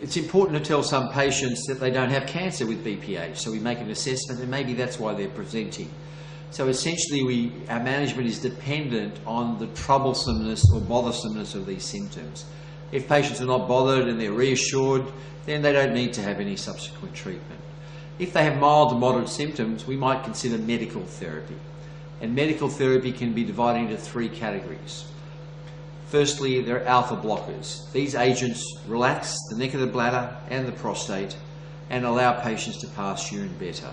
it's important to tell some patients that they don't have cancer with BPH, so we make an assessment and maybe that's why they're presenting. So essentially our management is dependent on the troublesomeness or bothersomeness of these symptoms. If patients are not bothered and they're reassured, then they don't need to have any subsequent treatment. If they have mild to moderate symptoms, we might consider medical therapy. And medical therapy can be divided into 3 categories. Firstly, there are alpha blockers. These agents relax the neck of the bladder and the prostate and allow patients to pass urine better.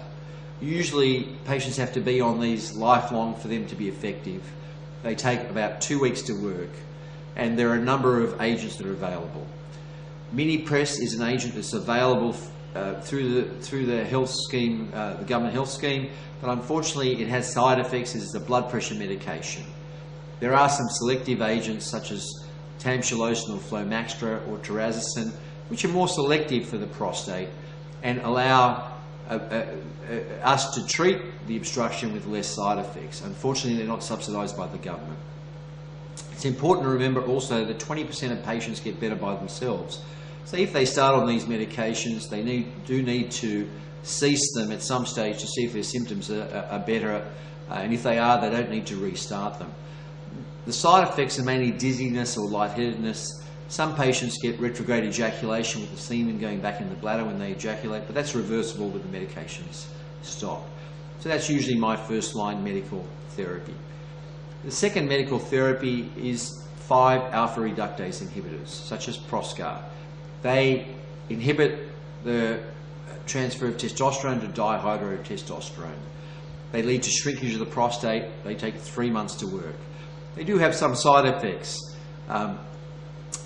Usually, patients have to be on these lifelong for them to be effective. They take about 2 weeks to work, and there are a number of agents that are available. Mini-Press is an agent that's available through the health scheme, the government health scheme, but unfortunately it has side effects as a blood pressure medication. There are some selective agents such as tamsulosin or Flomaxtra or terazosin, which are more selective for the prostate and allow us to treat the obstruction with less side effects. Unfortunately, they're not subsidised by the government. It's important to remember also that 20% of patients get better by themselves. So if they start on these medications, they do need to cease them at some stage to see if their symptoms are better, and if they are, they don't need to restart them. The side effects are mainly dizziness or lightheadedness. Some patients get retrograde ejaculation with the semen going back in the bladder when they ejaculate, but that's reversible with the medications stopped. So that's usually my first line medical therapy. The second medical therapy is 5-alpha reductase inhibitors, such as Proscar. They inhibit the transfer of testosterone to dihydrotestosterone. They lead to shrinkage of the prostate. They take 3 months to work. They do have some side effects.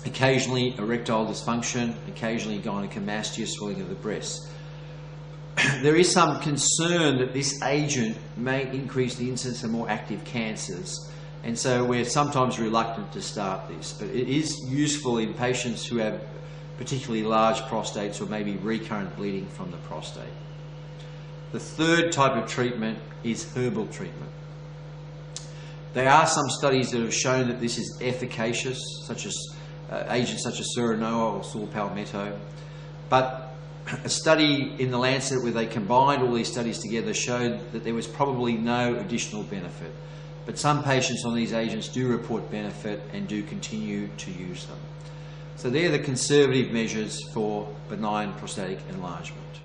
Occasionally erectile dysfunction, occasionally gynecomastia, swelling of the breasts. There is some concern that this agent may increase the incidence of more active cancers, and so we're sometimes reluctant to start this, but it is useful in patients who have particularly large prostates or maybe recurrent bleeding from the prostate. The third type of treatment is herbal treatment. There are some studies that have shown that this is efficacious, such as agents such as Serenoa or Saw Palmetto, but a study in the Lancet where they combined all these studies together showed that there was probably no additional benefit. But some patients on these agents do report benefit and do continue to use them. So they're the conservative measures for benign prostatic enlargement.